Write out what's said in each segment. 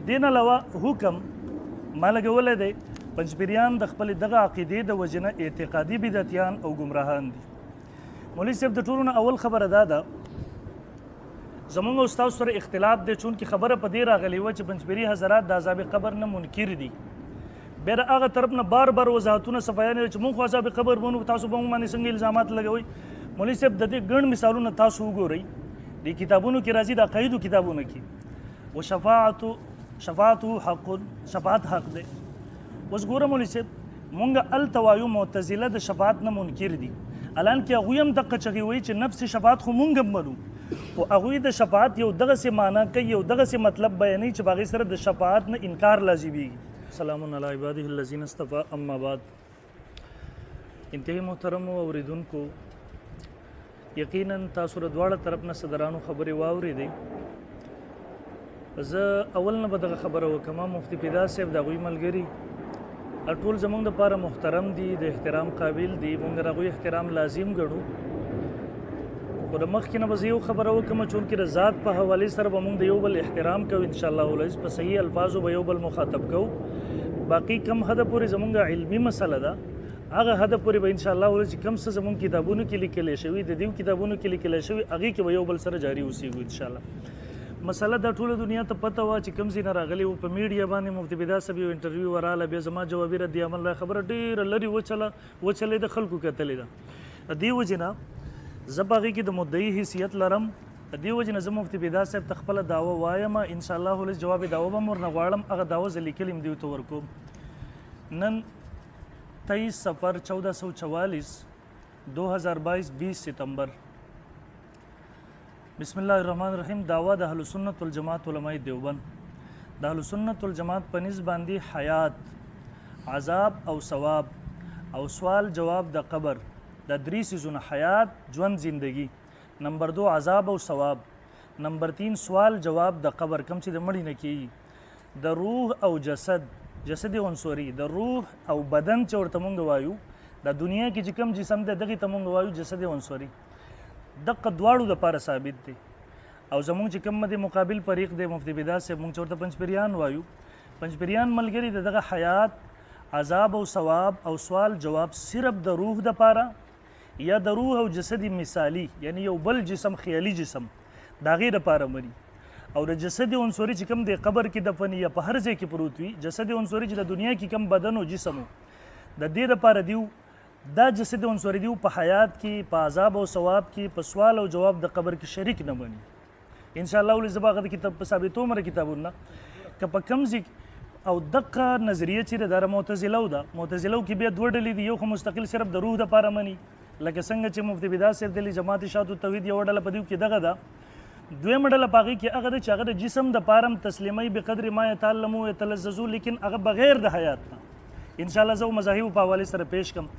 دین علاوه حکم ما لګولی دی پنجپیریان د خپلې دغه عقیدې د وجې نه اعتقادي بدعتیان او ګمراهان دي. مولوي صاحب د ټولو نه اول خبره دا ده زمونږ او ستاسو سره اختلاف دی چونکې خبره په دې راغلې وه چې پنجپیري حضرات د عذاب قبر نه منکر دي. بیا د هغه طرف نه بار بار وضاحتونه صفایانې چې مونږ خو عذاب قبر بنو تاسو به مونږ باندې څنګه الزامات لګوئ. مولوي صاحب د دې ګڼ مثالونه تاسو وګورئ د کتابونو کې راځي د عقایدو کتابونو کې و شفاعت حق شفاعت حق دی. اوس ګوره مولوي صاحب مونږ هلته وایو معتزله د شفاعت نه منکر دي الان کې هغوی هم دقه چغې وایي چې نفس شفاعت خو مونږ هم منو خو هغوی د شفاعت یو دغسې معنا کوي یو دغسې مطلب بیانوي چې په هغې سره د شفاعت نه انکار لازمیږي. سلام علی عباده الذین اصطفى اما بعد. انتهایی محترمو اوریدونکو یقینا تاسو د دواړه طرف نه صدرانو خبرې واورېدې. زه اول نه به دغه خبره وکړم مفتي پیدا صاحب د هغوی ملګري ټول زمونږ دپاره محترم دي د احترام قابل دي مونږ د هغوی احترام لازم ګڼو خو د مخکې نه به زه یو خبره وکړم چونکې د ذات په حوالې سره به مونږ د یو بل احترام کوو انشاءالله العزیز په صحیح الفاظو به یو بل مخاطب کوو. باقي کم حده پورې زمونږ علمي مسله ده هغه حده پورې به انشاءالله العزیز کم څه زمونږ کتابونو کې لیکلی شوي د دې کتابونو کې لیکلی شوي هغې کې به یو بل سره جاري اوسېږو انشاءالله. مسله دا ټوله دنیا ته پته وه چې کوم ځای نه راغلی و په میډیا باندې مفتي پیدا صاحب یو انټرویو وراله بیا زما جوابي رد عمل را خبره ډېره لرې وچلېده خلکو کتلې ده. د دې وجې نه زه په هغې کې د مدعي حیثیت لرم د دې وجې نه زه مفتي پیدا صاحب ته خپله دعوه وایم انشاءالله العزیز جواب دعوه به م ورنه غواړم هغه دعوه زه لیکلې م دوی ته ورکوم. نن 23 صفر 1444 2022 20 ستمبر. بسم الله الرحمن الرحیم. دعوه د اهل سنت والجماعت علماء دیوبند د اهل سنت والجماعت په نسبت باندې حیات عذاب او ثواب او سوال جواب د قبر د درې څیزونه حیات ژوند زندگی نمبر 2 عذاب او ثواب نمبر 3 سوال جواب د قبر کم چې د مړي نه کیږي د روح او جسد عنصري د روح او بدن چې ورته مونږ وایو د دنیا کې چې کوم جسم دی دغې ته مونږ وایو جسد عنصري دقه دواړو دپاره ثابت دی او زمونږ چې کوم د مقابل فریق دی مفتي پیدا صاحب مونږ چې ورته پنجپیریان وایو پنجپیریان ملګري د دغه حیات عذاب او ثواب او سوال جواب صرف د روح دپاره یا د روح او جسد مثالی یعنی یو بل جسم خیالي جسم د هغې دپاره مري او د جسد عنصري چې کوم دی قبر کې دفن یا په هر ځای کې پروت وي جسد عنصري چې د دنیا کې کوم بدن او جسم د دې دپاره دیو دا جسد عنصري دیو په حیات کې په عذاب او ثواب کې په سوال او جواب د قبر کې شریک نه بني انشاءالله ولې زه به هغه د کتاب په ثابتوم کتابونه که په کوم ځای او دقه نظریه چې ده معتزله ده معتزله کې بیا دوه ډلې دي یو خو مستقل صرف د روح دپاره مني لکه څنګه چې مفتي پیدا صاحب دلی جماعت اشاعت التوحید یوه ډله په دیو کې دغه ده دویمه ډله په هغې کې هغه ده چې هغه د جسم دپاره هم تسلیموي بقدر ما یتعلمو یتلذذو لیکن هغه بغیر د حیات نه انشاءالله زه مذاهبو په حوالې سره پیش کړم.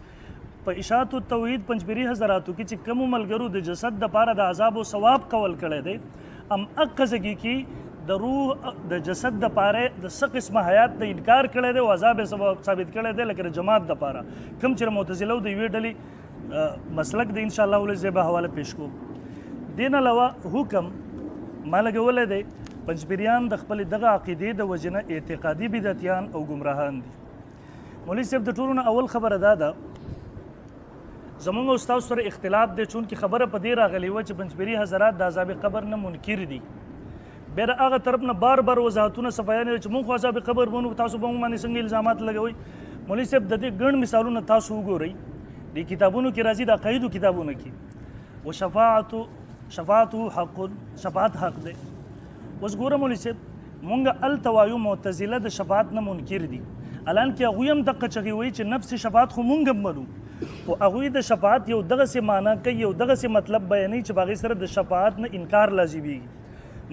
په اشاعت التوحید پنجپیري حضراتو کې چې کومو ملګرو د جسد دپاره د عذاب او ثواب قول کړی دی هم هغه ځګې کې د روح د جسد دپاره د څه قسمه حیات د انکار کړی دی او عذاب یې ثابت کړی دی لکه د جماعت دپاره کوم چې د معتزلو د یوې ډلې مسلک دی انشاءالله ولې زه به حواله پیش کوم. دین علاوه حکم ما لګولی دی پنجپیریان د خپلې دغه عقیدې د وجې نه اعتقادي بدعتیان او ګمراهان دي. مولوي صاحب د ټولو نه اول خبره دا ده زمونږ او ستاسو سره اختلاف دی چونکې خبره په دې راغلې وه چې پنجپیري حضرات د عذاب قبر نه منکر دي. بیا د هغه طرف نه بار بار وضاحتونه صفایانې چې مونږ خو عذاب قبر بنو تاسو به مونږ باندې څنګه الزامات لګوئ. مولوي صاحب د دې ګڼ مثالونه تاسو وګورئ د کتابونو کې راځي د عقایدو کتابونو کې و شفاعت حق دی. اوس ګوره مولوي صاحب مونږ هلته وایو معتزله د شفاعت نه منکر دي الان کې هغوی هم دقه چغې وایي چې نفس شفاعت خو مونږ هم منو خو هغوی د شفاعت یو دغسې معنا کوي یو دغسې مطلب بیانوي چې په هغې سره د شفاعت نه انکار لازمیږي.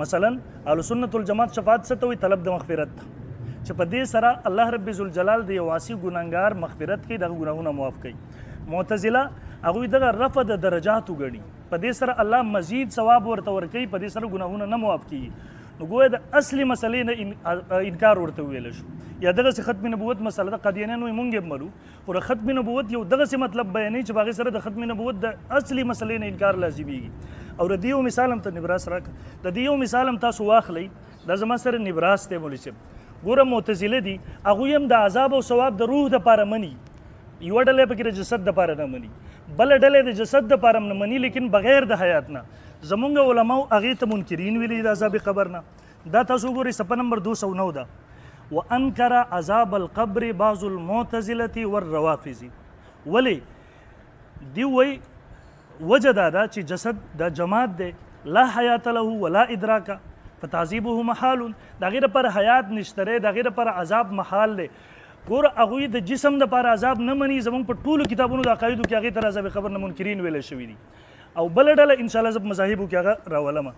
مثلا اهل سنت والجماعت شفاعت څه ته وایي طلب د مغفرت چې په دې سره الله رب ذوالجلال د یو عاصي ګناهګار مغفرت کوي دغه ګناهونه معاف کوي. معتزله هغوی دغه رفع د درجاتو ګڼي په دې سره الله مزید ثواب ورته ورکوي په دې سره ګناهونه نه معاف کیږي. نو ګویا د اصلي مسلې نه انکار ورته ویلی شو یا دغسې ختم نبوت مسله ده قادیانیان وایي مونږ یې منو خو د ختم نبوت یو دغسې مطلب بیانوي چې په هغې سره د ختم نبوت د اصلي مسلې نه انکار لازمیږي او د دې یو مثال هم ته نبراس راکړه د دې یو مثال هم تاسو واخلئ دا زما سره نبراس دی مولوي صاحب ګوره معتزله دي هغوی هم د عذاب او ثواب د روح دپاره مني یوه ډله پکې د جسد دپاره نه مني بله ډله د جسد دپاره هم نه مني لیکن بغیر د حیات نه زمونږ علماو هغې ته منکرین ویلي د عذاب قبر نه دا تاسو ګورئ صفحه نمبر 209 ده وانکر عذاب القبر بعض المعتزله والروافض ولې دی وایي وجه دا ده چې جسد دا جماد دی لا حیات له ولا ادراکه فتعذیبه محال د هغې دپاره حیات نشته دی د هغې دپاره عذاب محال دی ګوره هغوی د جسم دپاره عذاب نه مني زموږ په ټولو کتابونو د عقایدو کې هغې ته عذاب قبر نه منکرین ویلی شوي دي او بله ډله انشاءالله زه په مذاهبو کې هغه راولمه